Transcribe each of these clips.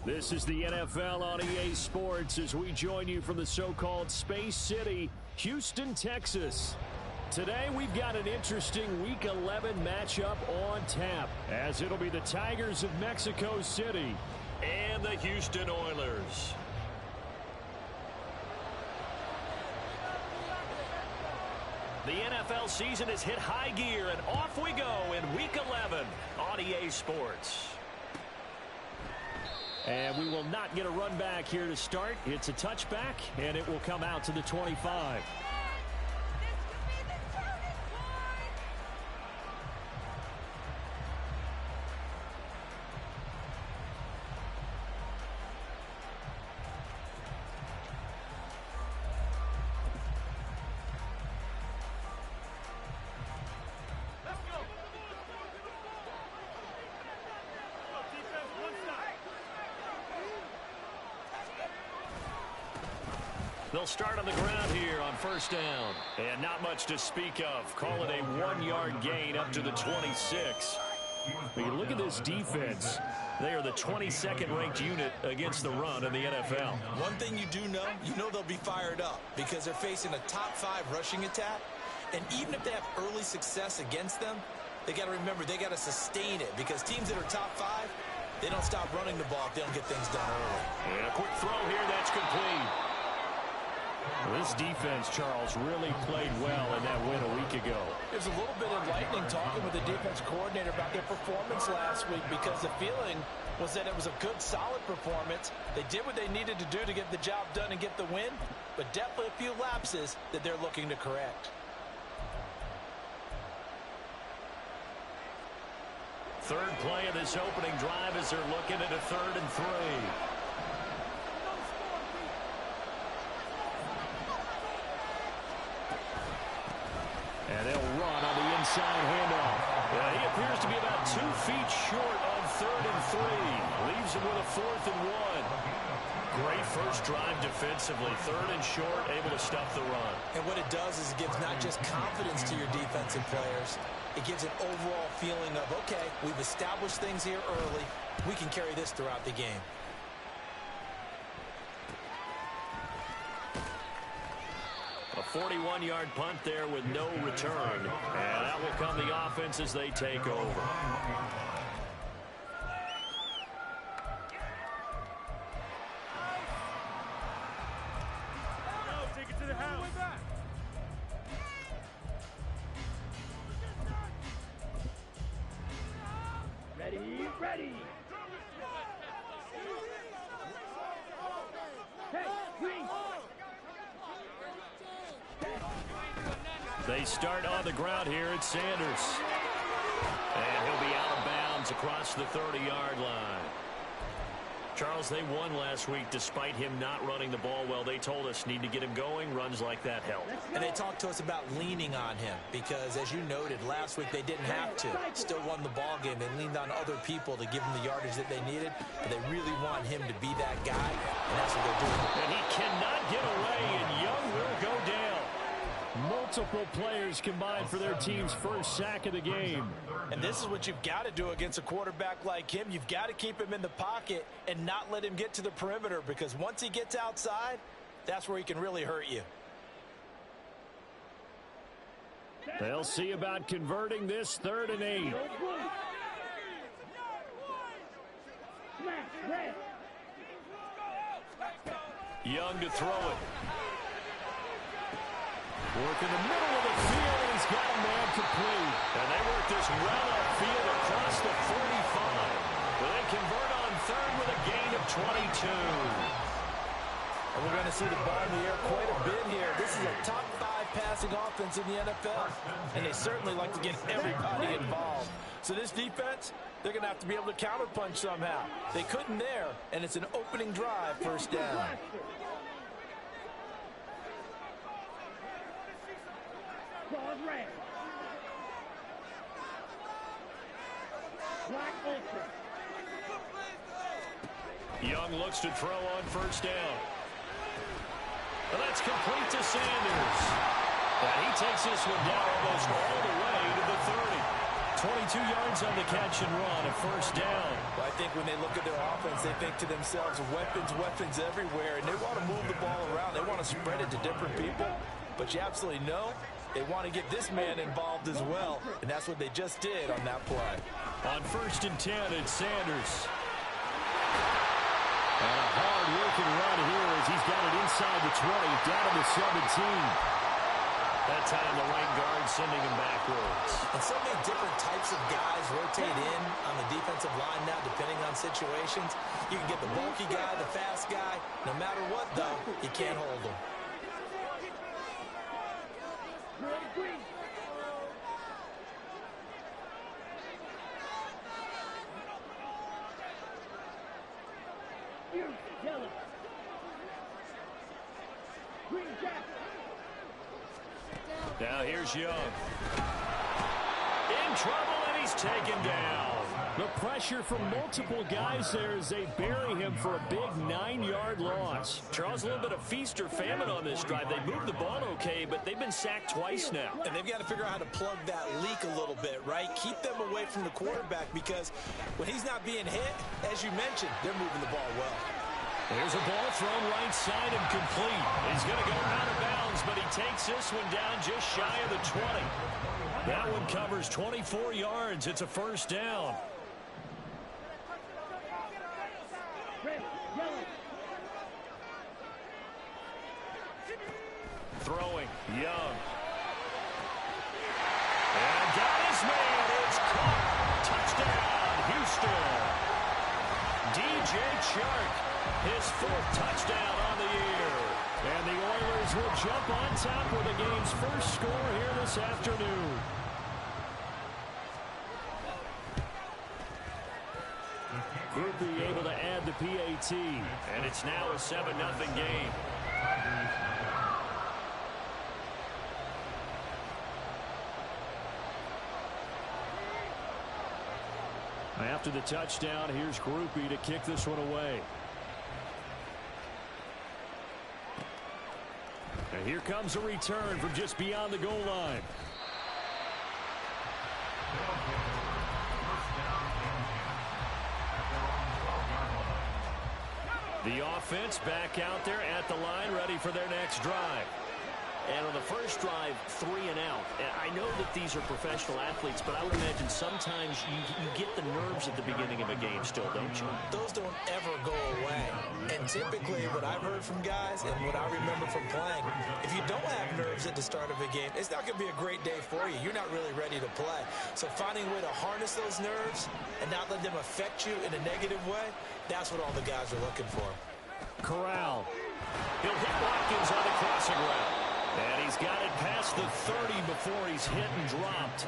This is the NFL on EA Sports as we join you from the so-called Space City, Houston, Texas. Today we've got an interesting Week 11 matchup on tap, as it'll be the Tigers of Mexico City and the Houston Oilers. The NFL season has hit high gear, and off we go in Week 11 on EA Sports. And we will not get a run back here to start. It's a touchback, and it will come out to the 25. They'll start on the ground here on first down. And not much to speak of. Call it a 1-yard gain up to the 26. When you look at this defense, they are the 22nd ranked unit against the run in the NFL. One thing you do know, they'll be fired up because they're facing a top 5 rushing attack. And even if they have early success against them, they got to remember they got to sustain it because teams that are top 5, they don't stop running the ball if they don't get things done early. And a quick throw here, that's complete. This defense, Charles, really played well in that win a week ago. It was a little bit enlightening talking with the defense coordinator about their performance last week because the feeling was that it was a good, solid performance. They did what they needed to do to get the job done and get the win, but definitely a few lapses that they're looking to correct. Third play of this opening drive as they're looking at a 3rd and 3. And they'll run on the inside handoff. He appears to be about 2 feet short on 3rd and 3. Leaves him with a 4th and 1. Great first drive defensively. 3rd and short, able to stop the run. And what it does is it gives not just confidence to your defensive players, it gives an overall feeling of, okay, we've established things here early. We can carry this throughout the game. A 41-yard punt there with no return. And that will come the offense as they take over. Take it to the house. Ready, ready. Hey, green. They start on the ground here at Sanders. And he'll be out of bounds across the 30-yard line. Charles, they won last week despite him not running the ball well. They told us need to get him going. Runs like that help. And they talked to us about leaning on him because, as you noted, last week they didn't have to. Still won the ball game. They leaned on other people to give them the yardage that they needed, but they really want him to be that guy, and that's what they're doing. And he cannot get away, and Young will go down. Multiple players combined for their team's first sack of the game. And this is what you've got to do against a quarterback like him. You've got to keep him in the pocket and not let him get to the perimeter because once he gets outside, that's where he can really hurt you. They'll see about converting this 3rd and 8. Young to throw it. Work in the middle of the field, and he's got a man complete. And they work this well upfield across the 45. But they convert on 3rd with a gain of 22. And we're going to see the ball in the air quite a bit here. This is a top 5 passing offense in the NFL, and they certainly like to get everybody involved. So this defense, they're going to have to be able to counterpunch somehow. They couldn't there, and it's an opening drive, first down. Young looks to throw on first down. And that's complete to Sanders. And he takes this one down almost all the way to the 30. 22 yards on the catch and run, a first down. Well, I think when they look at their offense, they think to themselves, weapons everywhere, and they want to move the ball around. They want to spread it to different people, but you absolutely know they want to get this man involved as well, and that's what they just did on that play. On 1st and 10, it's Sanders. And a hard-working run here as he's got it inside the 20, down to the 17. That time the right guard sending him backwards. And so many different types of guys rotate in on the defensive line now, depending on situations. You can get the bulky guy, the fast guy. No matter what, though, you can't hold him. Now here's Young. In trouble, and he's taken down. The pressure from multiple guys there as they bury him for a big 9-yard loss. Charles, a little bit of feast or famine on this drive. They moved the ball okay, but they've been sacked twice now. And they've got to figure out how to plug that leak a little bit, right? Keep them away from the quarterback because when he's not being hit, as you mentioned, they're moving the ball well. There's a ball thrown right side and complete. He's going to go out of bounds, but he takes this one down just shy of the 20. That one covers 24 yards. It's a first down. Throwing, Young. And got his man. It's caught. Touchdown, Houston. DJ Chark. His 4th touchdown on the year. And the Oilers will jump on top with the game's first score here this afternoon. Groupie able to add the PAT. And it's now a 7-0 game. After the touchdown, here's Groupie to kick this one away. And here comes a return from just beyond the goal line. The offense back out there at the line, ready for their next drive. And on the first drive, 3 and out. I know that these are professional athletes, but I would imagine sometimes you get the nerves at the beginning of a game still, don't you? Those don't ever go away. And typically what I've heard from guys and what I remember from playing, if you don't have nerves at the start of a game, it's not going to be a great day for you. You're not really ready to play. So finding a way to harness those nerves and not let them affect you in a negative way, that's what all the guys are looking for. Corral. He'll hit Watkins on the crossing route. And he's got it past the 30 before he's hit and dropped.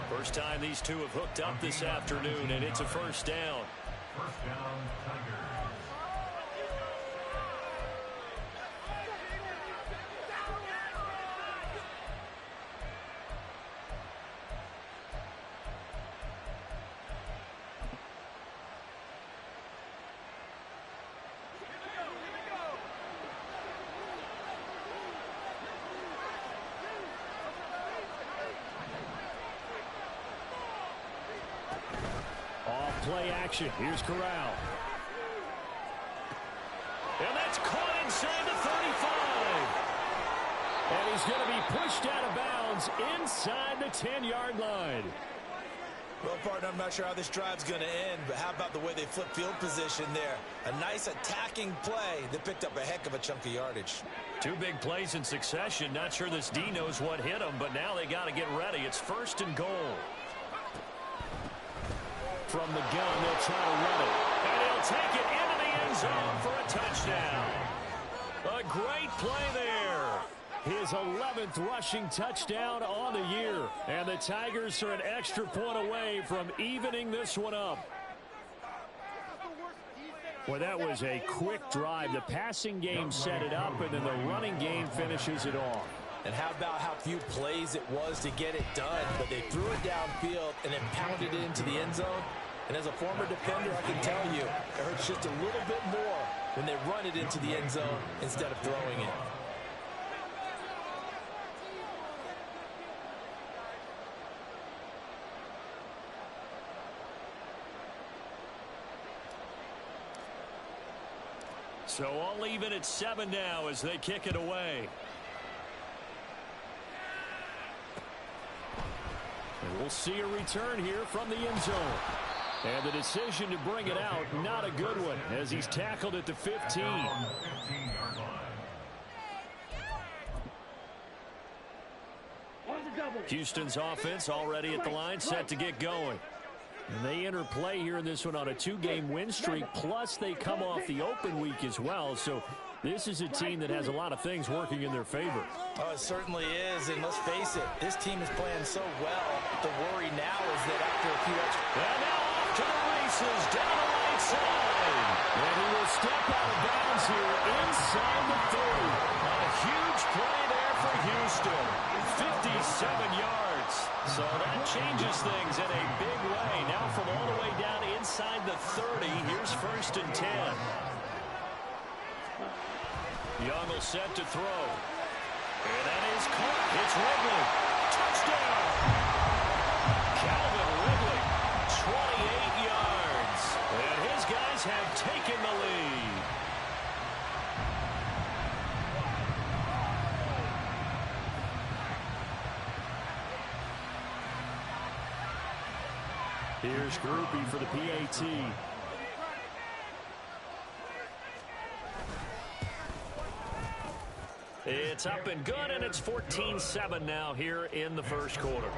First time these two have hooked up this afternoon, and it's a first down. First down, Tigers. Play action. Here's Corral. And that's caught inside the 35. And he's going to be pushed out of bounds inside the 10-yard line. Well, partner, I'm not sure how this drive's going to end, but how about the way they flip field position there? A nice attacking play that picked up a heck of a chunk of yardage. 2 big plays in succession. Not sure this D knows what hit him, but now they got to get ready. It's 1st and goal. From the gun, they'll try to run it. And he'll take it into the end zone for a touchdown. A great play there. His 11th rushing touchdown on the year. And the Tigers are an extra point away from evening this one up. Well, that was a quick drive. The passing game set it up, and then the running game finishes it off. And how about how few plays it was to get it done, but they threw it downfield and then pounded it into the end zone. And as a former defender, I can tell you, it hurts just a little bit more when they run it into the end zone instead of throwing it. So I'll leave it at 7 now as they kick it away. And we'll see a return here from the end zone. And the decision to bring it out, not a good one, as he's tackled at the 15. Houston's offense already at the line, set to get going. And they enter play here in this one on a 2-game win streak, plus they come off the open week as well. So this is a team that has a lot of things working in their favor. Oh, it certainly is, and let's face it, this team is playing so well. The worry now is that after a few extra... And now off to the races, down the right side. And he will step out of bounds here inside the 30. A huge play there for Houston. 57 yards. So that changes things in a big way. Now from all the way down inside the 30, here's 1st and 10. Young will set to throw. And that is caught. It's Ridley. Touchdown! Calvin Ridley, 28 yards. And his guys have taken the lead. Here's Groupie for the PAT. It's up and good, and it's 14-7 now here in the first quarter.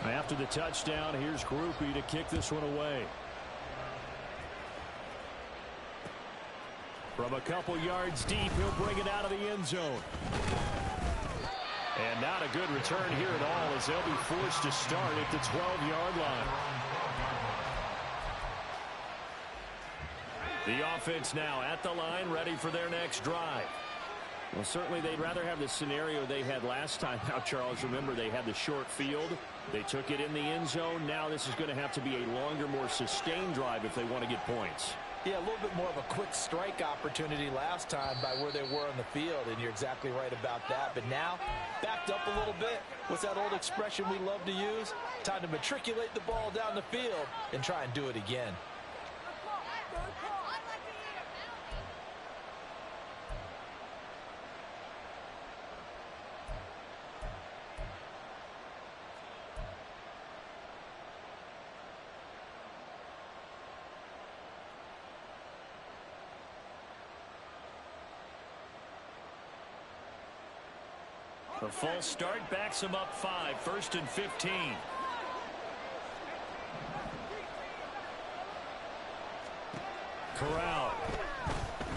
After the touchdown, here's Groupie to kick this one away. From a couple yards deep, he'll bring it out of the end zone. And not a good return here at all, as they'll be forced to start at the 12-yard line. The offense now at the line, ready for their next drive. Well, certainly they'd rather have the scenario they had last time. Now, Charles, remember, they had the short field. They took it in the end zone. Now this is going to have to be a longer, more sustained drive if they want to get points. Yeah, a little bit more of a quick strike opportunity last time by where they were on the field, and you're exactly right about that. But now, backed up a little bit. What's that old expression we love to use? Time to matriculate the ball down the field and try and do it again. The false start backs him up 5, 1st and 15. Corral.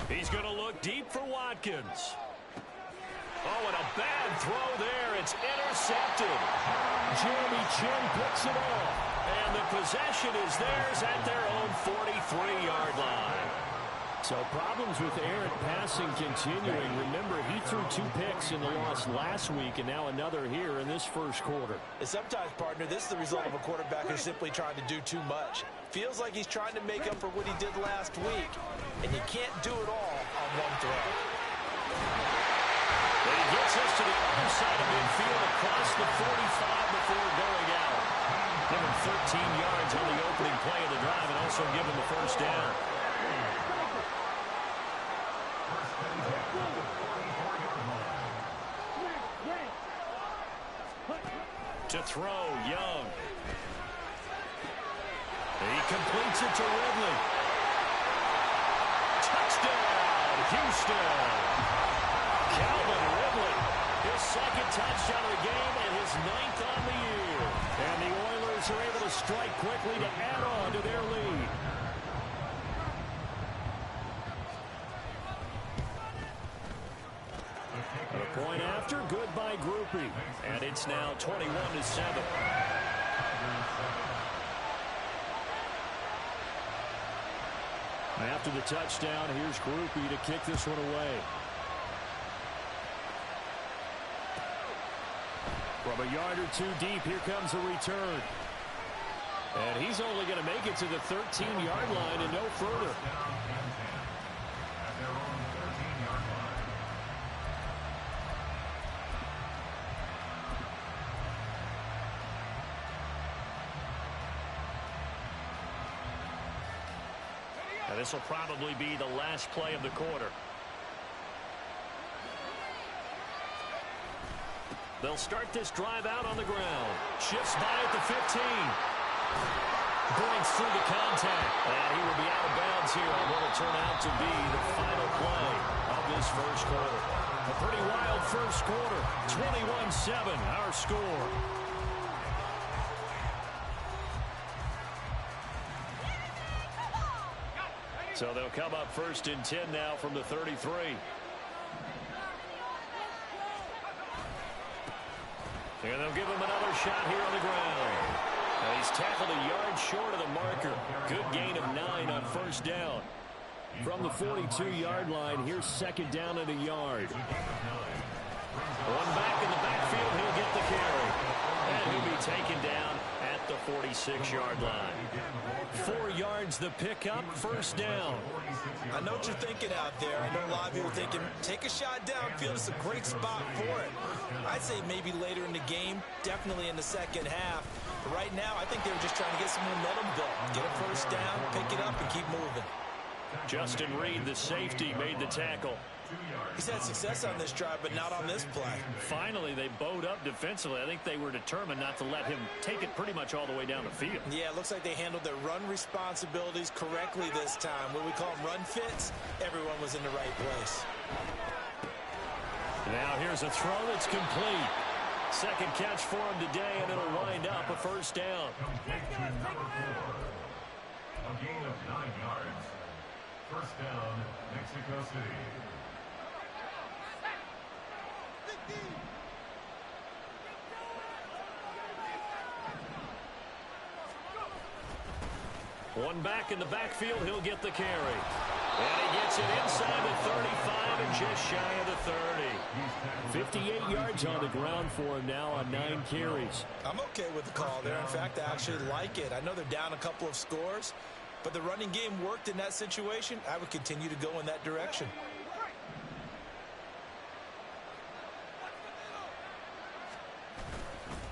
He's going to look deep for Watkins. Oh, and a bad throw there. It's intercepted. Jeremy Chin picks it off. And the possession is theirs at their own 43-yard line. So problems with errant passing continuing. Remember, he threw 2 picks in the loss last week, and now another here in this first quarter. And sometimes, partner, this is the result of a quarterback who's simply trying to do too much. Feels like he's trying to make up for what he did last week, and you can't do it all on one throw. But he gets us to the other side of midfield across the 45 before going out. Give him 13 yards on the opening play of the drive and also give him the first down. To throw, Young. He completes it to Ridley. Touchdown, Houston. Calvin Ridley, his 2nd touchdown of the game and his 9th on the year. And the Oilers are able to strike quickly to add on to their lead. A point after, good by Groupie. And it's now 21-7. After the touchdown, here's Groupie to kick this one away. From a yard or 2 deep, here comes a return. And he's only going to make it to the 13-yard line and no further. And this will probably be the last play of the quarter. They'll start this drive out on the ground. Shifts by at the 15. Breaks through the contact. And he will be out of bounds here on what will turn out to be the final play of this first quarter. A pretty wild first quarter. 21-7, our score. So they'll come up 1st and 10 now from the 33. And they'll give him another shot here on the ground. Now he's tackled a yard short of the marker. Good gain of 9 on 1st down. From the 42-yard line, here's 2nd down and a yard. One back in the backfield, he'll get the carry. And he'll be taken down at the 46-yard line. 4 yards the pickup, 1st down. I know what you're thinking out there. I know a lot of people thinking, take a shot downfield. It's a great spot for it. I'd say maybe later in the game, definitely in the second half. But right now, I think they were just trying to get some momentum built. Get a 1st down, pick it up, and keep moving. Justin Reed, the safety, made the tackle. He's had success on this drive, but not on this play. Finally, they bowed up defensively. I think they were determined not to let him take it pretty much all the way down the field. Yeah, it looks like they handled their run responsibilities correctly this time. What we call them run fits, everyone was in the right place. Now here's a throw that's complete. 2nd catch for him today, and it'll wind up a 1st down. A gain of 9 yards. 1st down, Mexico City. One back in the backfield, he'll get the carry. And he gets it inside the 35 and just shy of the 30. 58 yards on the ground for him now on 9 carries. I'm okay with the call there. In fact, I actually like it. I know they're down a couple of scores, but the running game worked in that situation. I would continue to go in that direction.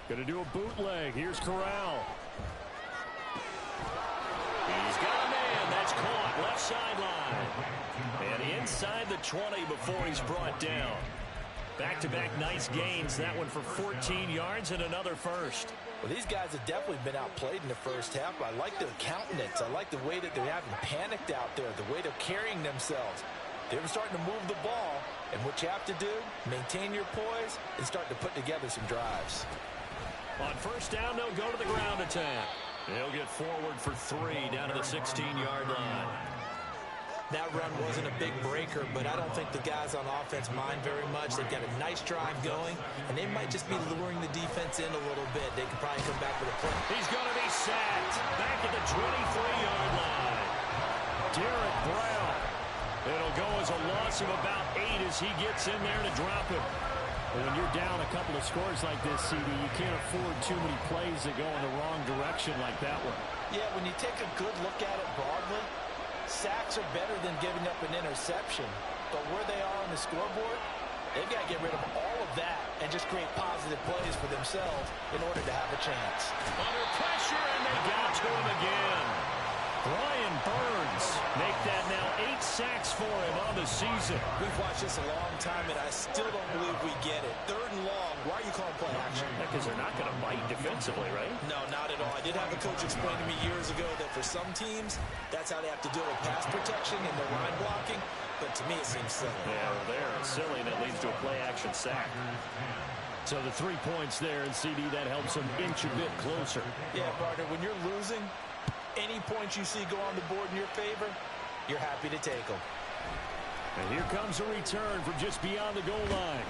Going to do a bootleg. Here's Corral. He's got a man. That's caught. Left sideline. And inside the 20 before he's brought down. Back-to-back nice gains. That one for 14 yards and another 1st. Well, these guys have definitely been outplayed in the first half, but I like their countenance. I like the way that they're having panicked out there, the way they're carrying themselves. They're starting to move the ball, and what you have to do, maintain your poise and start to put together some drives. On 1st down, they'll go to the ground attack. They'll get forward for 3 down to the 16-yard line. That run wasn't a big breaker, but I don't think the guys on offense mind very much. They've got a nice drive going, and they might just be luring the defense in a little bit. They can probably come back with a play. He's going to be sacked back at the 23-yard line. Derek Brown. It'll go as a loss of about 8 as he gets in there to drop him. When you're down a couple of scores like this, CD, you can't afford too many plays that go in the wrong direction like that one. Yeah, when you take a good look at it broadly, sacks are better than giving up an interception. But where they are on the scoreboard, they've got to get rid of all of that and just create positive plays for themselves in order to have a chance. Under pressure, and they got to him again. Brian Burns make that now 8 sacks for him on the season. We've watched this a long time, and I still don't believe we get it. 3rd and long. Why are you calling play action? Because they're not going to bite defensively, right? No, not at all. I did have a coach explain to me years ago that for some teams, that's how they have to deal with pass protection and their line blocking. But to me, it seems silly. Yeah, well, they're silly, and it leads to a play-action sack. So the 3 points there, and CD, that helps them inch a bit closer. Yeah, partner, when you're losing, any points you see go on the board in your favor, you're happy to take them. And here comes a return from just beyond the goal line.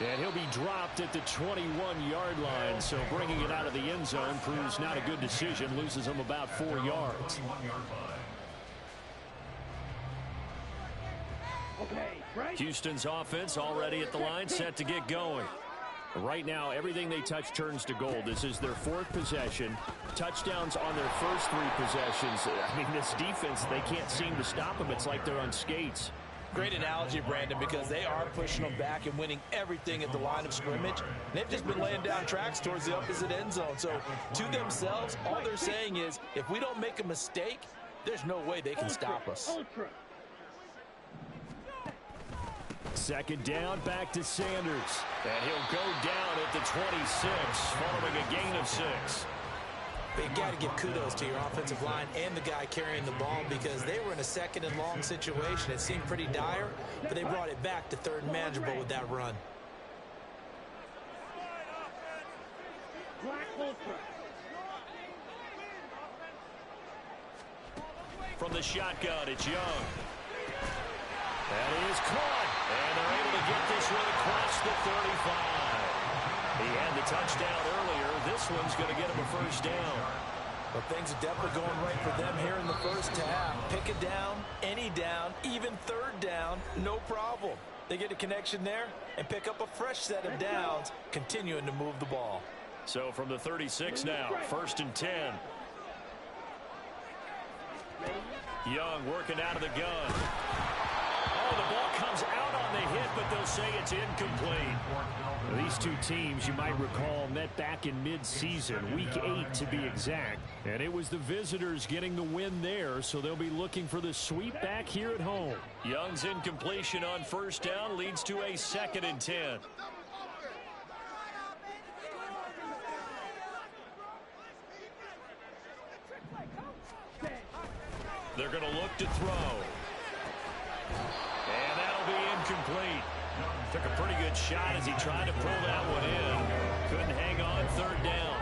And he'll be dropped at the 21-yard line, so bringing it out of the end zone proves not a good decision, loses him about 4 yards. Houston's offense already at the line, set to get going. Right now, everything they touch turns to gold. This is their 4th possession. Touchdowns on their first 3 possessions. I mean, this defense, they can't seem to stop them. It's like they're on skates. Great analogy, Brandon, because they are pushing them back and winning everything at the line of scrimmage. They've just been laying down tracks towards the opposite end zone. So to themselves, all they're saying is, if we don't make a mistake, There's no way they can stop us. Ultra. Second down, back to Sanders. And he'll go down at the 26, following a gain of 6. But you got to give kudos to your offensive line and the guy carrying the ball because they were in a second and long situation. It seemed pretty dire, but they brought it back to third and manageable with that run. Black Ultra. From the shotgun, it's Young. That is caught. And they're able to get this one across the 35. He had the touchdown earlier. This one's going to get him a first down. But things are definitely going right for them here in the first half. Pick a down, any down, even third down, no problem. They get a connection there and pick up a fresh set of downs, continuing to move the ball. So from the 36 now, first and 10. Young working out of the gun. Oh, the ball comes out on the hit, but they'll say it's incomplete. These two teams, you might recall, met back in mid-season, week 8 to be exact. And it was the visitors getting the win there, so they'll be looking for the sweep back here at home. Young's incompletion on first down leads to a second and 10. They're going to look to throw. And that'll be incomplete. Took a pretty good shot as he tried to pull that one in. Couldn't hang on third down.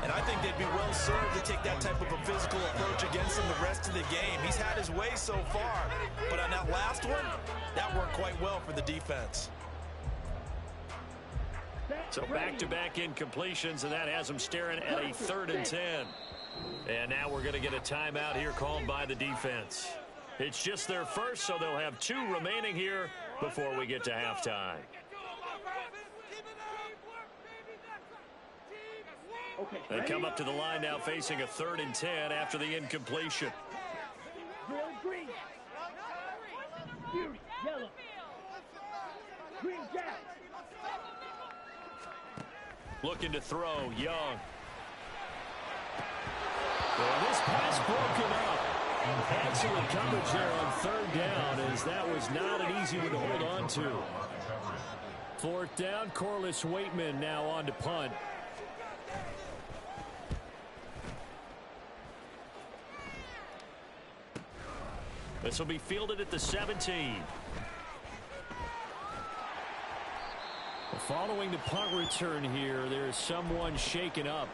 And I think they'd be well served to take that type of a physical approach against him the rest of the game. He's had his way so far. But on that last one, that worked quite well for the defense. So back-to-back incompletions, and that has them staring at a third and 10. And now we're going to get a timeout here called by the defense. It's just their first, so they'll have 2 remaining here before we get to halftime. They come up to the line now facing a third and 10 after the incompletion. Green. Fury. Yellow. Green Jack. Looking to throw, Young. Well, this pass broken up. Excellent coverage there on third down, as that was not an easy one to hold on to. Fourth down, Corliss Waitman now on to punt. This will be fielded at the 17. Following the punt return here, there is someone shaken up.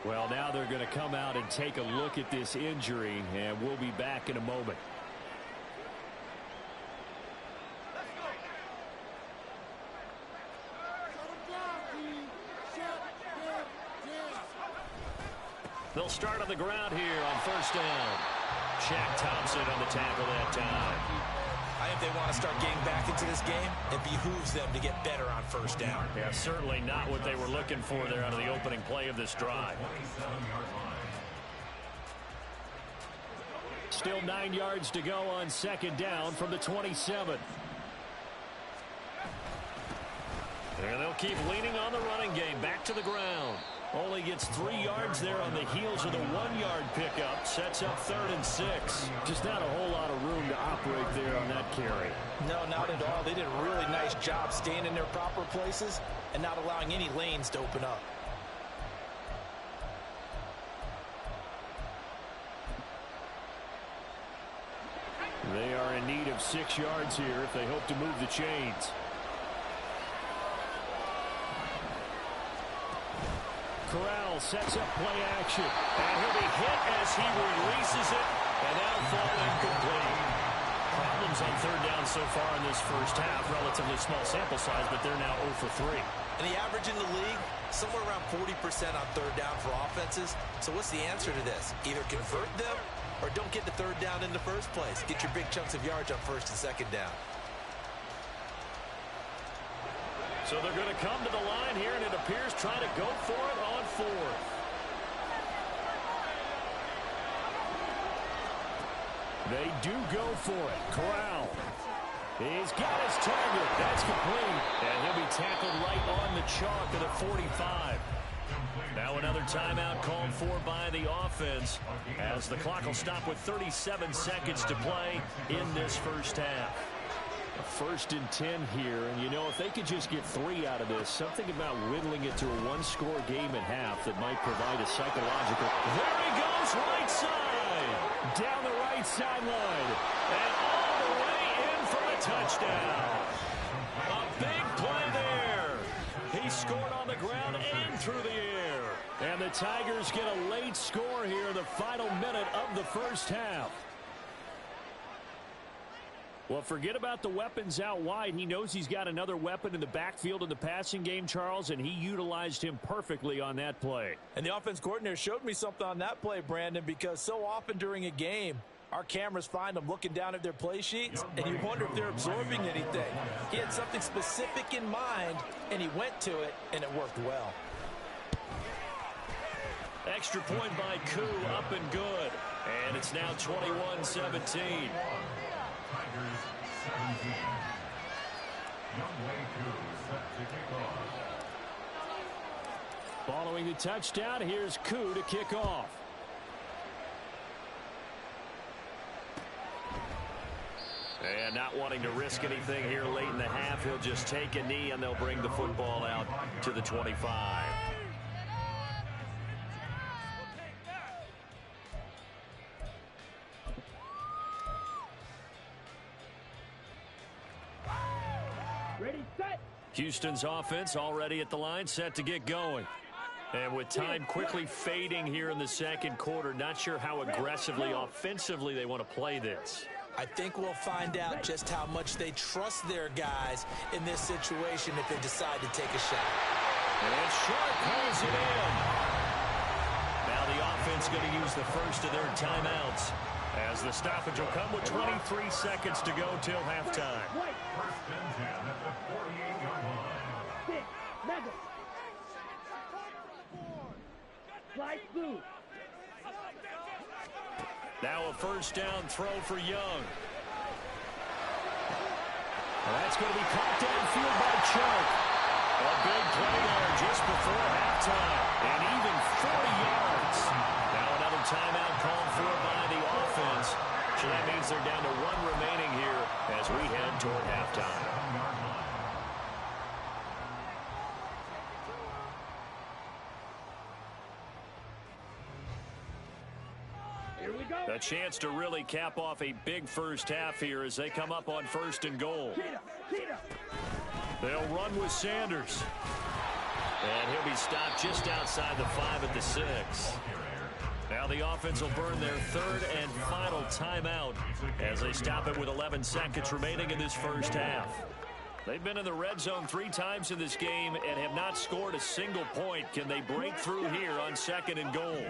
Well, now they're going to come out and take a look at this injury, and we'll be back in a moment. They'll start on the ground here on first down. Shaq Thompson on the tackle that time. I think they want to start getting back into this game. It behooves them to get better on first down. Yeah, certainly not what they were looking for there out of the opening play of this drive. Still 9 yards to go on second down from the 27. And they'll keep leaning on the running game. Back to the ground. Only gets 3 yards there on the heels of the 1-yard pickup. Sets up third and 6. Just not a whole lot of room to operate there on that carry. No, not at all. They did a really nice job staying in their proper places and not allowing any lanes to open up. They are in need of 6 yards here if they hope to move the chains. Corral sets up play action. And he'll be hit as he releases it. And that'll fall incomplete. Problems on third down so far in this first half. Relatively small sample size, but they're now 0 for 3. And the average in the league, somewhere around 40% on third down for offenses. So what's the answer to this? Either convert them or don't get the third down in the first place. Get your big chunks of yards on first and second down. So they're going to come to the line here, and it appears trying to go for it on fourth. They do go for it. Corral. He's got his target. That's complete. And he'll be tackled right on the chalk at the 45. Now another timeout called for by the offense as the clock will stop with 37 seconds to play in this first half. A 1st and 10 here, and you know, if they could just get 3 out of this, something about whittling it to a one-score game at half that might provide a psychological. There he goes, right side, down the right sideline, and all the way in for the touchdown. A big play there. He scored on the ground and through the air. And the Tigers get a late score here in the final minute of the first half. Well, forget about the weapons out wide. He knows he's got another weapon in the backfield in the passing game, Charles, and he utilized him perfectly on that play. And the offense coordinator showed me something on that play, Brandon, because so often during a game, our cameras find them looking down at their play sheets, and you wonder if they're absorbing anything. He had something specific in mind, and he went to it, and it worked well. Extra point by Koo, up and good. And it's now 21-17. Tigers 17. Youngway Koo set to kick off. Following the touchdown, here's Koo to kick off. And not wanting to risk anything here late in the half, he'll just take a knee and they'll bring the football out to the 25. Ready, set. Houston's offense already at the line, set to get going. And with time quickly fading here in the second quarter, not sure how aggressively, offensively they want to play this. I think we'll find out just how much they trust their guys in this situation if they decide to take a shot. And Sharp pulls it in. Now the offense going to use the first of their timeouts as the stoppage will come with 23 seconds to go till halftime. First and 10 at the 48-yard line. 6, Maddden. Slide through. Now a first down throw for Young. That's going to be caught downfield by Chuck. A big play there just before halftime. And even 40 yards. Now another timeout called for by the offense. So that means they're down to 1 remaining here as we head toward halftime. A chance to really cap off a big first half here as they come up on 1st and goal. They'll run with Sanders. And he'll be stopped just outside the 5 at the 6. Now the offense will burn their 3rd and final timeout as they stop it with 11 seconds remaining in this first half. They've been in the red zone 3 times in this game and have not scored a single point. Can they break through here on 2nd and goal?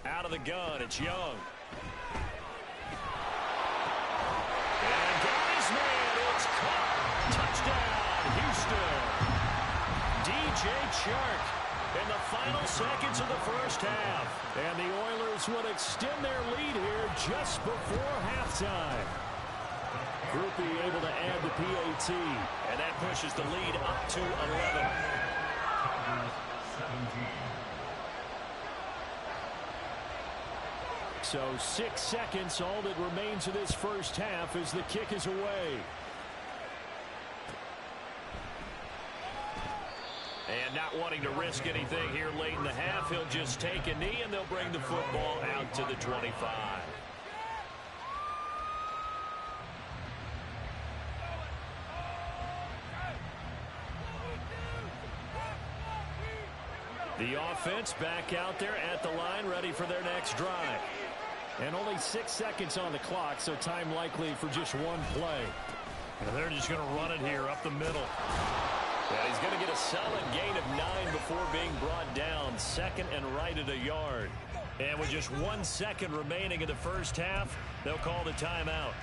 Out of the gun, it's Young. And got his man, it's caught. Touchdown, Houston. DJ Chark in the final seconds of the first half. And the Oilers would extend their lead here just before halftime. Groupie able to add the PAT. And that pushes the lead up to 11. So 6 seconds, all that remains of this first half as the kick is away. And not wanting to risk anything here late in the half, he'll just take a knee and they'll bring the football out to the 25. The offense back out there at the line, ready for their next drive. And only 6 seconds on the clock, so time likely for just one play. And they're just going to run it here up the middle. Yeah, he's going to get a solid gain of 9 before being brought down. 2nd and right at a yard. And with just 1 second remaining in the first half, they'll call the timeout.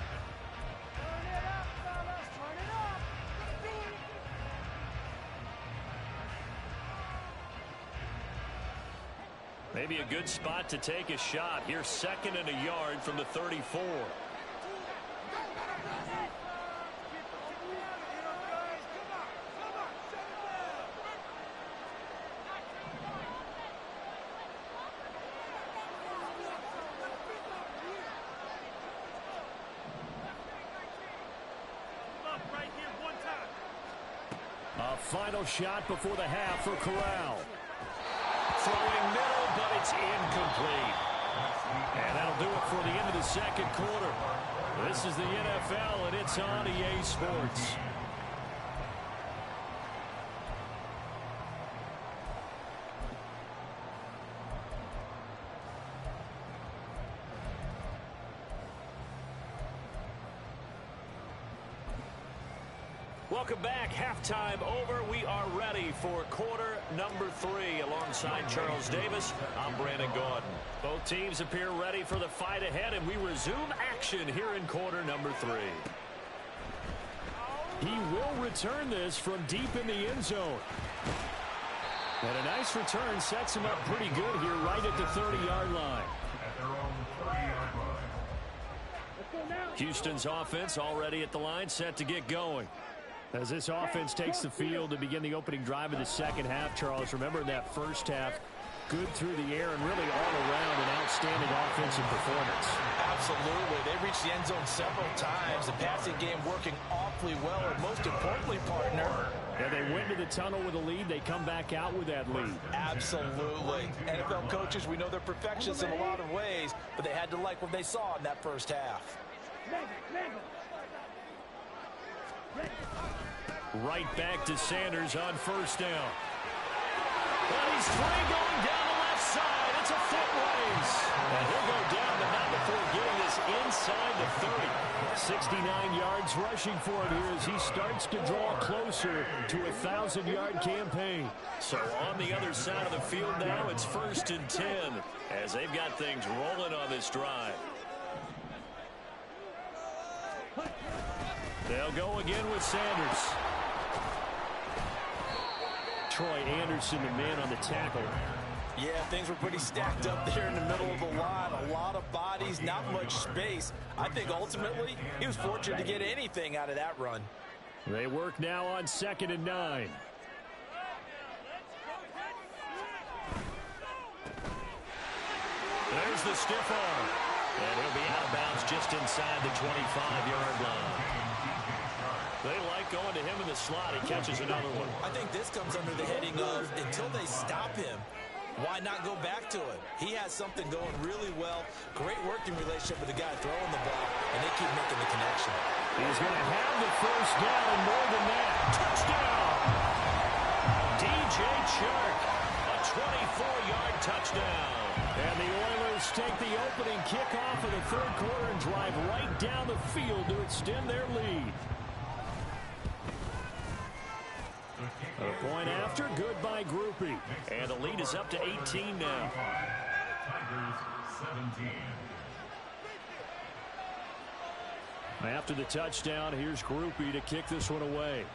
Maybe a good spot to take a shot. Here's 2nd and a yard from the 34. Final shot before the half for Corral. Throwing middle, but it's incomplete. And that'll do it for the end of the second quarter. This is the NFL, and it's on EA Sports. Welcome back. Halftime over. We are ready for quarter number 3. Alongside Charles Davis, I'm Brandon Gaudin. Both teams appear ready for the fight ahead, and we resume action here in quarter number 3. He will return this from deep in the end zone. And a nice return sets him up pretty good here right at the 30-yard line. At their own 30-yard line. Let's go now. Houston's offense already at the line, set to get going. As this offense takes the field to begin the opening drive of the second half, Charles, remember in that first half, good through the air and really all around an outstanding offensive performance. Absolutely. They reached the end zone several times. The passing game working awfully well, and most importantly, partner, Yeah, they went to the tunnel with a lead. They come back out with that lead. absolutely. NFL coaches, we know they're perfectionists in a lot of ways, but they had to like what they saw in that first half. Right back to Sanders on first down. But he's free going down the left side. It's a foot race. And he'll go down, but not before getting this inside the 30. 69 yards rushing for him here as he starts to draw closer to a 1,000-yard campaign. So on the other side of the field now, it's 1st and 10 as they've got things rolling on this drive. They'll go again with Sanders. Troy Anderson, the man on the tackle. Yeah, things were pretty stacked up there in the middle of the line. A lot of bodies, not much space. I think ultimately he was fortunate to get anything out of that run. They work now on 2nd and 9. There's the stiff arm. And he'll be out of bounds just inside the 25-yard line. They like going to him in the slot. He catches another one. I think this comes under the heading of until they stop him, why not go back to it? He has something going really well. Great working relationship with the guy throwing the ball, and they keep making the connection. He's going to have the first down and more than that. Touchdown! DJ Chark, a 24-yard touchdown. And the Oilers take the opening kickoff of the third quarter and drive right down the field to extend their lead. A point after, good by Groupie. And the lead is up to 18 now. Tigers 17. After the touchdown, here's Groupie to kick this one away.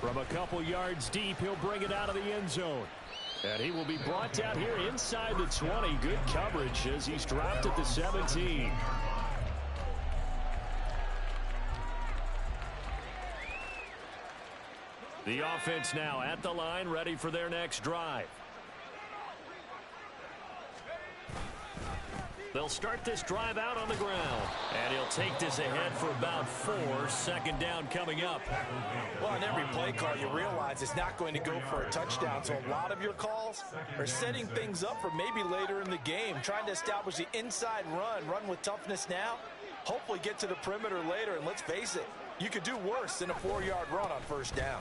From a couple yards deep, he'll bring it out of the end zone. And he will be brought down here inside the 20. Good coverage as he's dropped at the 17. The offense now at the line, ready for their next drive. They'll start this drive out on the ground. And he'll take this ahead for about 4. 2nd down coming up. Well, in every play call, you realize it's not going to go for a touchdown. So a lot of your calls are setting things up for maybe later in the game, trying to establish the inside run with toughness now, hopefully get to the perimeter later. And let's face it, you could do worse than a 4-yard run on first down.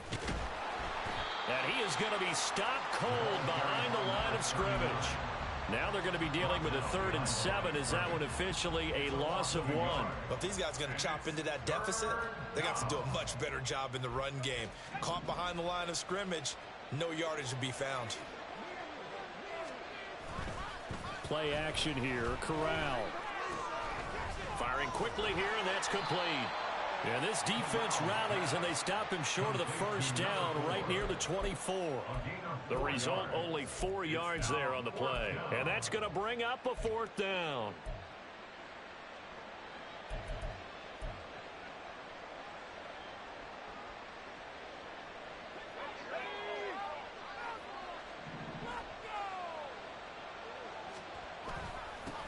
And he is going to be stopped cold behind the line of scrimmage. Now they're going to be dealing with a 3rd and 7. Is that one officially a loss of 1? But if these guys are going to chop into that deficit, they got to do a much better job in the run game. Caught behind the line of scrimmage, no yardage to be found. Play action here, Corral. Firing quickly here, and that's complete. And this defense rallies, and they stop him short of the first down right near the 24. The result, only 4 yards there on the play. And that's going to bring up a 4th down.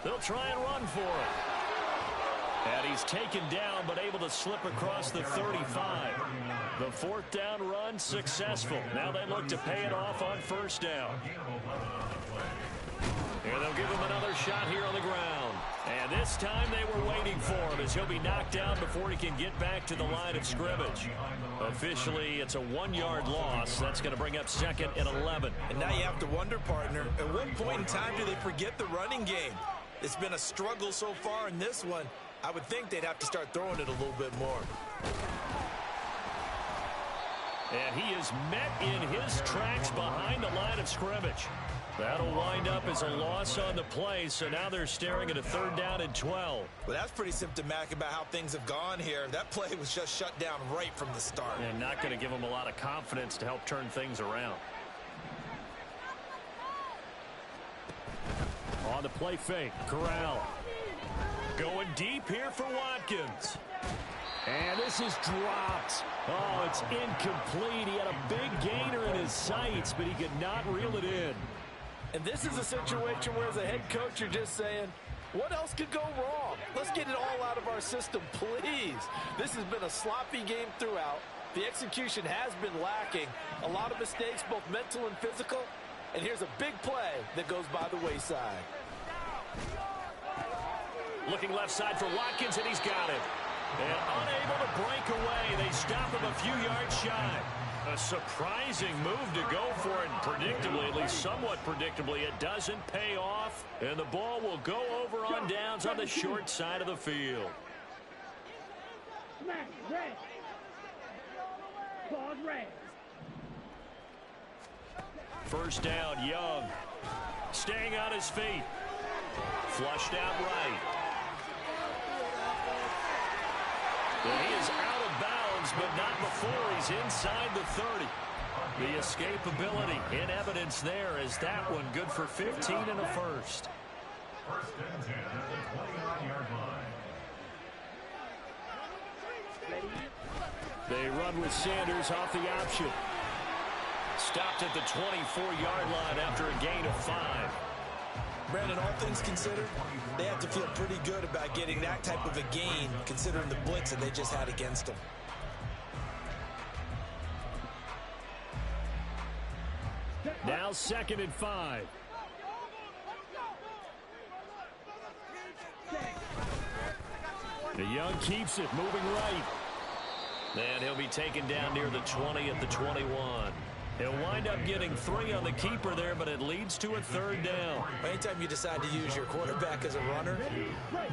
They'll try and run for it. And he's taken down, but able to slip across the 35. The fourth down run successful. Now they look to pay it off on first down. And they'll give him another shot here on the ground. And this time they were waiting for him as he'll be knocked down before he can get back to the line of scrimmage. Officially, it's a 1-yard loss. That's going to bring up 2nd and 11. And now you have to wonder, partner, at what point in time do they forget the running game? It's been a struggle so far in this one. I would think they'd have to start throwing it a little bit more. And he is met in his tracks behind the line of scrimmage. That'll wind up as a loss on the play, so now they're staring at a 3rd down and 12. Well, that's pretty symptomatic about how things have gone here. That play was just shut down right from the start. And not going to give them a lot of confidence to help turn things around. On the play fake, Corral. Going deep here for Watkins. And this is dropped. Oh, it's incomplete. He had a big gainer in his sights, but he could not reel it in. And this is a situation where as a head coach you're just saying, what else could go wrong? Let's get it all out of our system, please. This has been a sloppy game throughout. The execution has been lacking. A lot of mistakes, both mental and physical. And here's a big play that goes by the wayside. Looking left side for Watkins, and he's got it. And unable to break away. They stop him a few yards shy. A surprising move to go for it. Predictably, at least somewhat predictably, it doesn't pay off. And the ball will go over on downs on the short side of the field. First down, Young. Staying on his feet. Flushed out right. And he is out of bounds, but not before he's inside the 30. The escapability in evidence there as that one good for 15 and a first. 1st and 10 at the 29-yard line. They run with Sanders off the option. Stopped at the 24-yard line after a gain of 5. Brandon, all things considered, they have to feel pretty good about getting that type of a gain, considering the blitz that they just had against them. Now 2nd and 5. The Young keeps it, moving right. And he'll be taken down near the 20 at the 21. He'll wind up getting 3 on the keeper there, but it leads to a 3rd down. Anytime you decide to use your quarterback as a runner,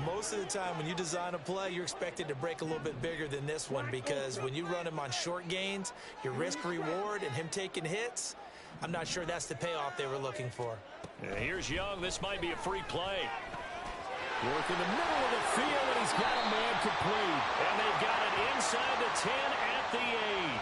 most of the time when you design a play, you're expected to break a little bit bigger than this one, because when you run him on short gains, your risk-reward and him taking hits, I'm not sure that's the payoff they were looking for. And here's Young. This might be a free play. Work in the middle of the field, and he's got a man complete. And they've got it inside the 10 at the 8.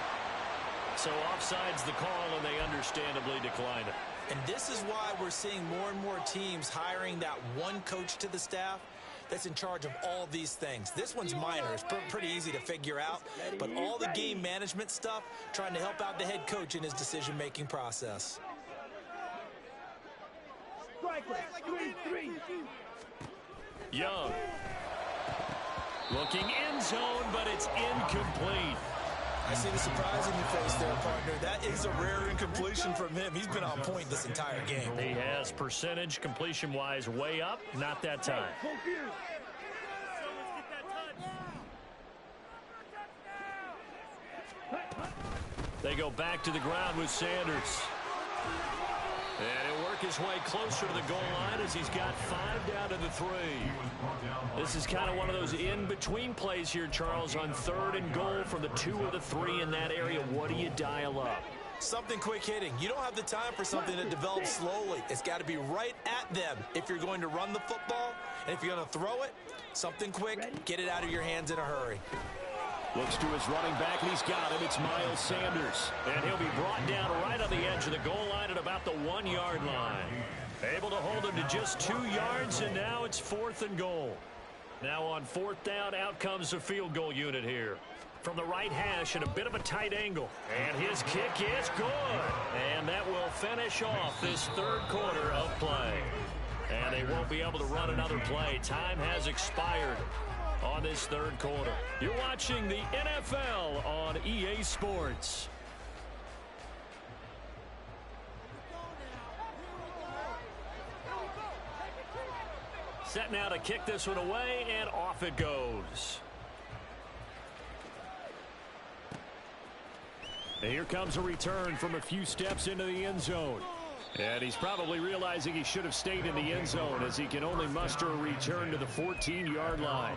So offside's the call, and they understandably decline it. And this is why we're seeing more and more teams hiring that one coach to the staff that's in charge of all these things. This one's minor. It's pretty easy to figure out. But all the game management stuff, trying to help out the head coach in his decision-making process. Young. Looking end zone, but it's incomplete. I see the surprise in your face there, partner. That is a rare incompletion from him. He's been on point this entire game. He has percentage completion-wise way up. Not that time. They go back to the ground with Sanders. And he'll work his way closer to the goal line as he's got 5 down to the 3. This is kind of one of those in-between plays here, Charles, on 3rd and goal from the 2 or the 3 in that area. What do you dial up? Something quick hitting. You don't have the time for something that develops slowly. It's got to be right at them if you're going to run the football. And if you're going to throw it, something quick, get it out of your hands in a hurry. Looks to his running back, and he's got him. It's Miles Sanders. And he'll be brought down right on the edge of the goal line at about the 1-yard line. Able to hold him to just 2 yards, and now it's 4th and goal. Now on 4th down, out comes the field goal unit here. From the right hash at a bit of a tight angle. And his kick is good. And that will finish off this 3rd quarter of play. And they won't be able to run another play. Time has expired. on this third quarter. You're watching the NFL on EA Sports. Set now to kick this one away, and off it goes. And here comes a return from a few steps into the end zone. And he's probably realizing he should have stayed in the end zone as he can only muster a return to the 14-yard line.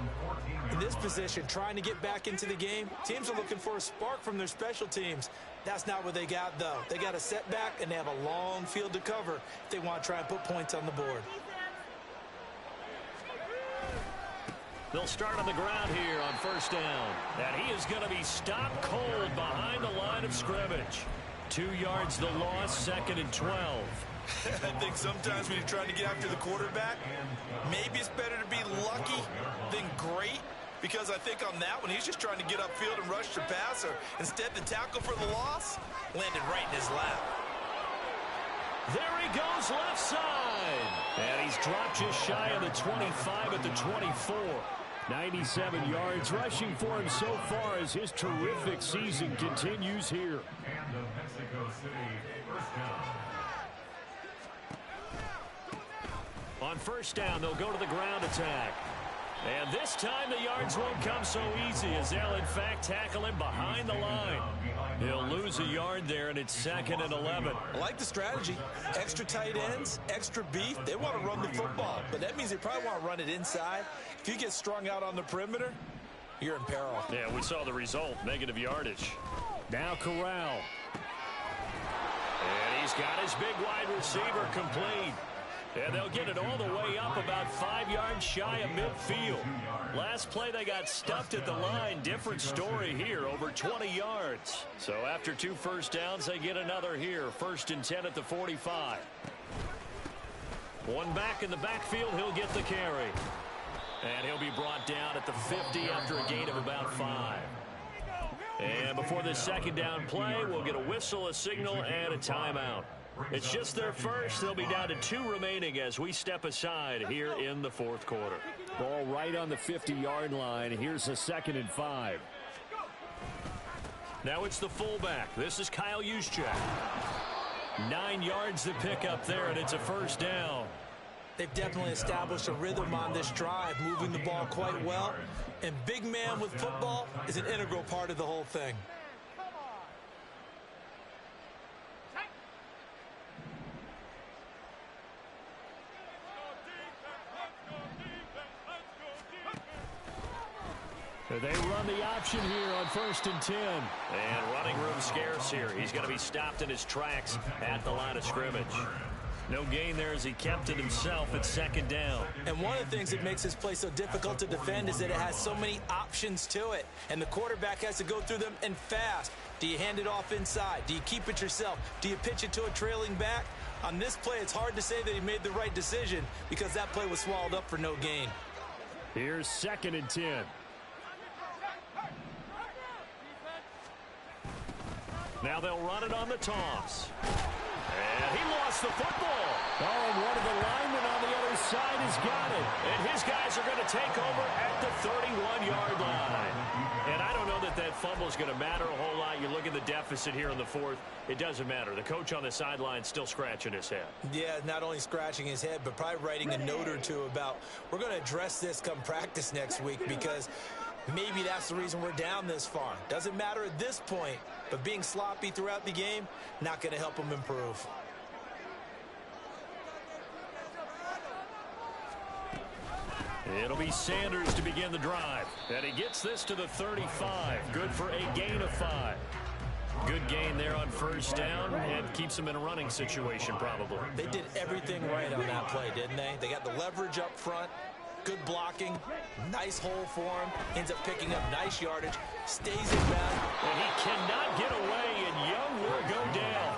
In this position, trying to get back into the game, teams are looking for a spark from their special teams. That's not what they got, though. They got a setback, and they have a long field to cover if they want to try and put points on the board. They'll start on the ground here on first down. And he is going to be stopped cold behind the line of scrimmage. 2 yards the loss, 2nd and 12. I think sometimes when you're trying to get after the quarterback, maybe it's better to be lucky than great. Because I think on that one, he's just trying to get upfield and rush the passer. Instead, the tackle for the loss landed right in his lap. There he goes left side. And he's dropped just shy of the 25 at the 24. 97 yards rushing for him so far as his terrific season continues here. And the Mexico City first down. On first down, they'll go to the ground attack. And this time the yards won't come so easy as they'll in fact tackle him behind the line. He'll lose a yard there, and it's 2nd and 11. I like the strategy. Extra tight ends, extra beef. They want to run the football, but that means they probably want to run it inside. If you get strung out on the perimeter, you're in peril. Yeah, we saw the result, negative yardage. Now Corral. And he's got his big wide receiver complete. And they'll get it all the way up about 5 yards shy of midfield. Last play they got stuffed at the line. Different story here, over 20 yards. So after 2 first downs, they get another here. 1st and 10 at the 45. One back in the backfield, he'll get the carry. And he'll be brought down at the 50 after a gain of about 5. And before this 2nd down play, we'll get a whistle, a signal, and a timeout. It's just their first. They'll be down to 2 remaining as we step aside here in the 4th quarter. Ball right on the 50-yard line. Here's a 2nd and 5. Now it's the fullback. This is Kyle Juszczyk. 9 yards to pick up there, and it's a first down. They've definitely established a rhythm on this drive, moving the ball quite well. And big man with football is an integral part of the whole thing. They run the option here on 1st and 10. And running room scarce here. He's going to be stopped in his tracks at the line of scrimmage. No gain there as he kept it himself at 2nd down. And one of the things that makes this play so difficult to defend is that it has so many options to it. And the quarterback has to go through them and fast. Do you hand it off inside? Do you keep it yourself? Do you pitch it to a trailing back? On this play, it's hard to say that he made the right decision because that play was swallowed up for no gain. Here's 2nd and 10. Now they'll run it on the toss. And he lost the football. Oh, and one of the linemen on the other side has got it. And his guys are going to take over at the 31-yard line. And I don't know that that fumble is going to matter a whole lot. You look at the deficit here in the 4th. It doesn't matter. The coach on the sideline still scratching his head. Yeah, not only scratching his head, but probably writing a note or two about, we're going to address this come practice next week because maybe that's the reason we're down this far. Doesn't matter at this point, but being sloppy throughout the game, not going to help him improve. It'll be Sanders to begin the drive. And he gets this to the 35. Good for a gain of 5. Good gain there on first down and keeps him in a running situation probably. They did everything right on that play, didn't they? They got the leverage up front. Good blocking, nice hole for him, ends up picking up nice yardage, stays in bounds. And he cannot get away, and Young will go down.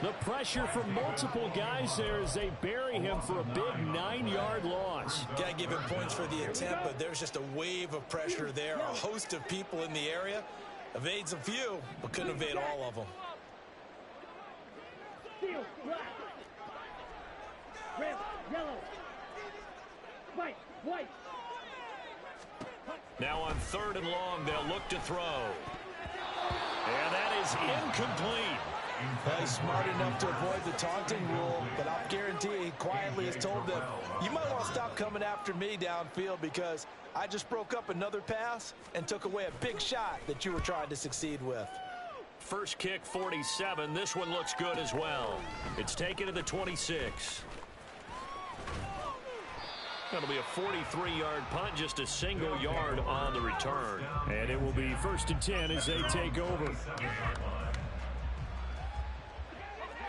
The pressure from multiple guys there as they bury him for a big 9-yard loss. Got to give him points for the attempt, but there's just a wave of pressure there. A host of people in the area. Evades a few, but couldn't evade all of them. Steel, black. Red, yellow. White, white. Now on 3rd and long, they'll look to throw. And that is incomplete. He's smart enough to avoid the taunting rule, but I'll guarantee he quietly has told them, you might want to stop coming after me downfield because I just broke up another pass and took away a big shot that you were trying to succeed with. First kick, 47. This one looks good as well. It's taken to the 26. That'll be a 43-yard punt, just a single yard on the return. And it will be 1st and 10 as they take over.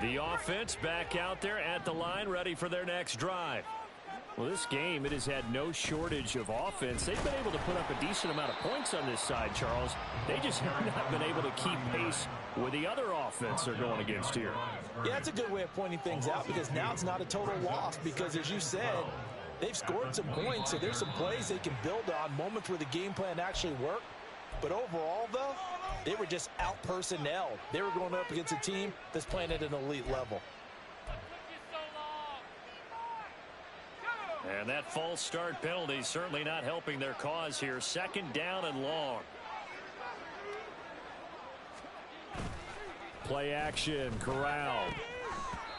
The offense back out there at the line, ready for their next drive. Well, this game, it has had no shortage of offense. They've been able to put up a decent amount of points on this side, Charles. They just have not been able to keep pace with the other offense they're going against here. Yeah, that's a good way of pointing things out because now it's not a total loss because, as you said, they've scored some points, so there's some plays they can build on, moments where the game plan actually worked. But overall, though, they were just out-personnel. They were going up against a team that's playing at an elite level. And that false start penalty certainly not helping their cause here. 2nd down and long. Play action, Corral.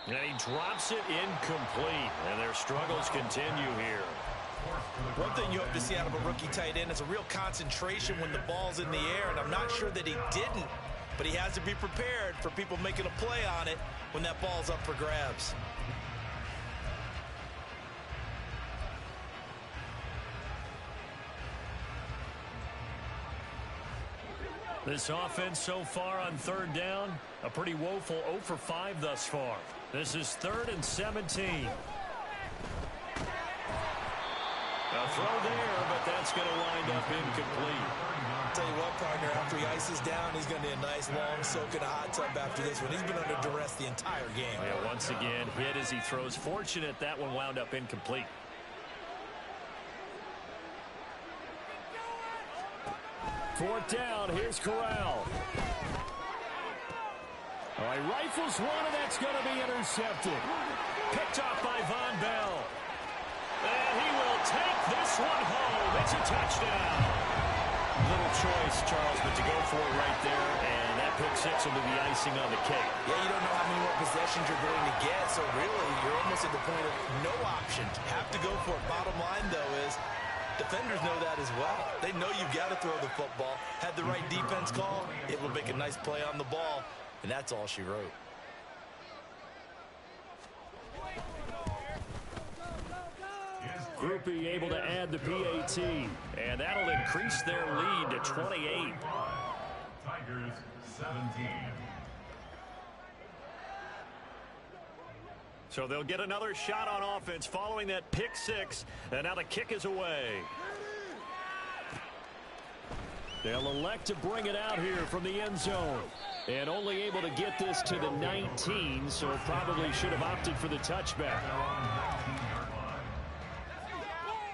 And he drops it incomplete. And their struggles continue here. One thing you hope to see out of a rookie tight end is a real concentration when the ball's in the air, and I'm not sure that he didn't, but he has to be prepared for people making a play on it when that ball's up for grabs. This offense so far on 3rd down, a pretty woeful 0 for 5 thus far. This is 3rd and 17. A throw there, but that's going to wind up incomplete. I'll tell you what, partner, after he ices down, he's going to need a nice long soak in a hot tub after this one. He's been under duress the entire game. Yeah, once again, hit as he throws. Fortunate that one wound up incomplete. Fourth down, here's Corral. All right, rifles one, and that's going to be intercepted. Picked off by Von Bell. And he will take this one home. It's a touchdown. Little choice, Charles, but to go for it right there, and that pick 6 will be the icing on the cake. Yeah, you don't know how many more possessions you're going to get, so really you're almost at the point of no option. Have to go for it. Bottom line, though, is defenders know that as well. They know you've got to throw the football. Had the right defense call, it will make a nice play on the ball, and that's all she wrote. Groupie able to add the PAT. And that'll increase their lead to 28. Tigers 17. So they'll get another shot on offense following that pick 6. And now the kick is away. They'll elect to bring it out here from the end zone. And only able to get this to the 19, so probably should have opted for the touchback.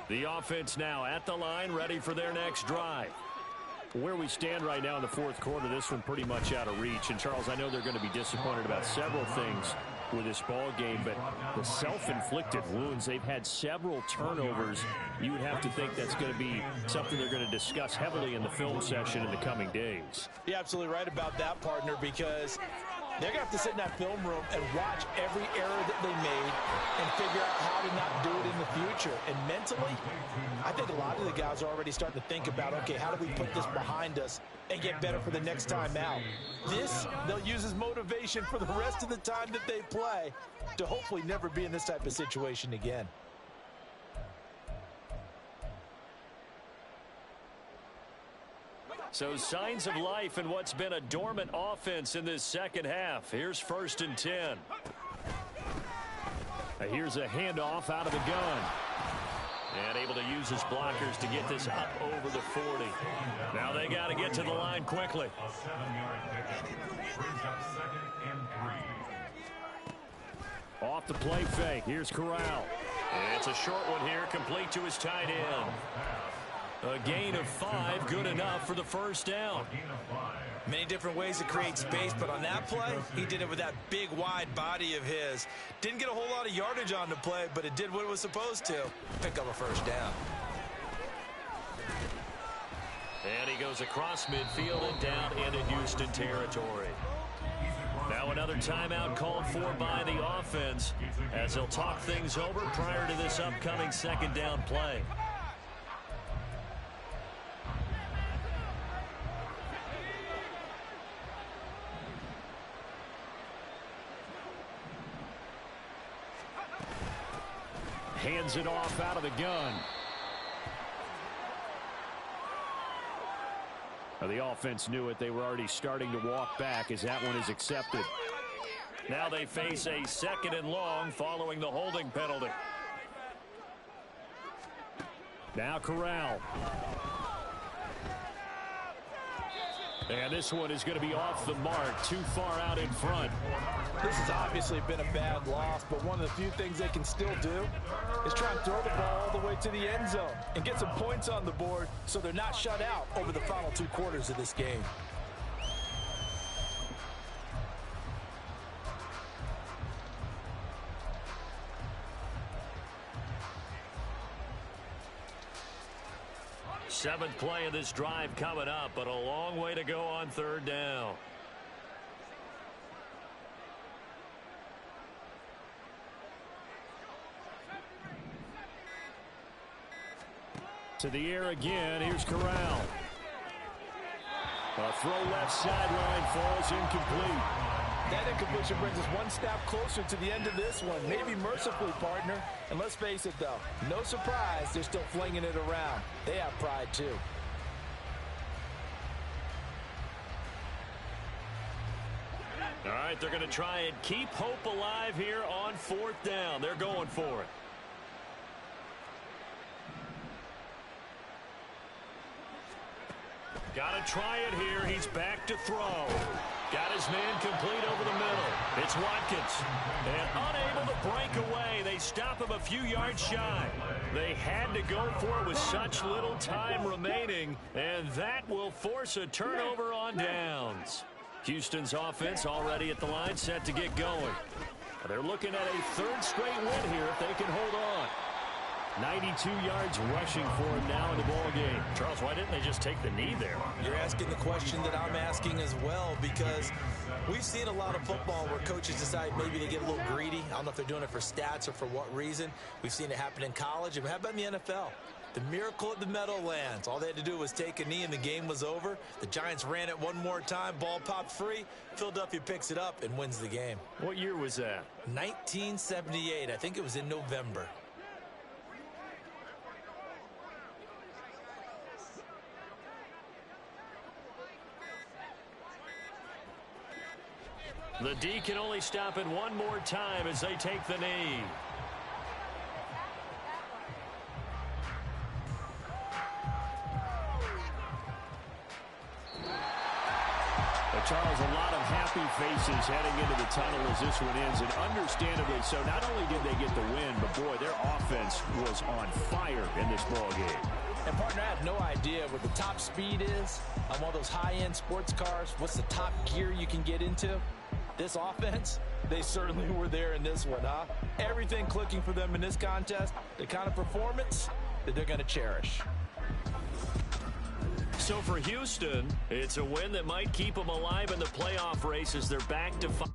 The offense now at the line, ready for their next drive. Where we stand right now in the 4th quarter, this one pretty much out of reach. And, Charles, I know they're going to be disappointed about several things with this ball game, but the self-inflicted wounds, they've had several turnovers. You would have to think that's going to be something they're going to discuss heavily in the film session in the coming days. You're absolutely right about that, partner, because they're going to have to sit in that film room and watch every error that they made and figure out how to not do it in the future. And mentally, I think a lot of the guys are already starting to think about, okay, how do we put this behind us and get better for the next time out? This, they'll use as motivation for the rest of the time that they play to hopefully never be in this type of situation again. So signs of life in what's been a dormant offense in this second half. Here's 1st and 10. Here's a handoff out of the gun. And able to use his blockers to get this up over the 40. Now they got to get to the line quickly. A 7-yard pickup brings up 2nd and 3. Off the play fake. Here's Corral. It's a short one here, complete to his tight end. A gain of 5, good enough for the 1st down. Many different ways to create space, but on that play, he did it with that big, wide body of his. Didn't get a whole lot of yardage on the play, but it did what it was supposed to. Pick up a 1st down. And he goes across midfield and down into Houston territory. Now another timeout called for by the offense as they'll talk things over prior to this upcoming second down play. Hands it off out of the gun. Well, the offense knew it. They were already starting to walk back as that one is accepted. Now they face a 2nd and long following the holding penalty. Now Corral. And this one is going to be off the mark, too far out in front. This has obviously been a bad loss, but one of the few things they can still do is try and throw the ball all the way to the end zone and get some points on the board so they're not shut out over the final 2 quarters of this game. Seventh play of this drive coming up, but a long way to go on 3rd down. To the air again. Here's Corral. A throw left sideline falls incomplete. That incompletion brings us one step closer to the end of this one. Maybe mercifully, partner. And let's face it, though, no surprise, they're still flinging it around. They have pride, too. All right, they're going to try and keep hope alive here on 4th down. They're going for it. Got to try it here. He's back to throw. Got his man complete over the middle. It's Watkins. And unable to break away. They stop him a few yards shy. They had to go for it with such little time remaining. And that will force a turnover on downs. Houston's offense already at the line, set to get going. They're looking at a 3rd straight win here if they can hold on. 92 yards rushing for him now in the ball game. Charles, why didn't they just take the knee there? You're asking the question that I'm asking as well, because we've seen a lot of football where coaches decide maybe to get a little greedy. I don't know if they're doing it for stats or for what reason. We've seen it happen in college. And how about in the NFL? The miracle at the Meadowlands. All they had to do was take a knee and the game was over. The Giants ran it one more time. Ball popped free. Philadelphia picks it up and wins the game. What year was that? 1978. I think it was in November. The D can only stop it one more time as they take the knee. Charles, a lot of happy faces heading into the tunnel as this one ends, and understandably so. Not only did they get the win, but boy, their offense was on fire in this ball game. And partner, I have no idea what the top speed is on one of those high-end sports cars. What's the top gear you can get into? This offense, they certainly were there in this one, huh? Everything clicking for them in this contest, the kind of performance that they're going to cherish. So for Houston, it's a win that might keep them alive in the playoff race as they're back to 5.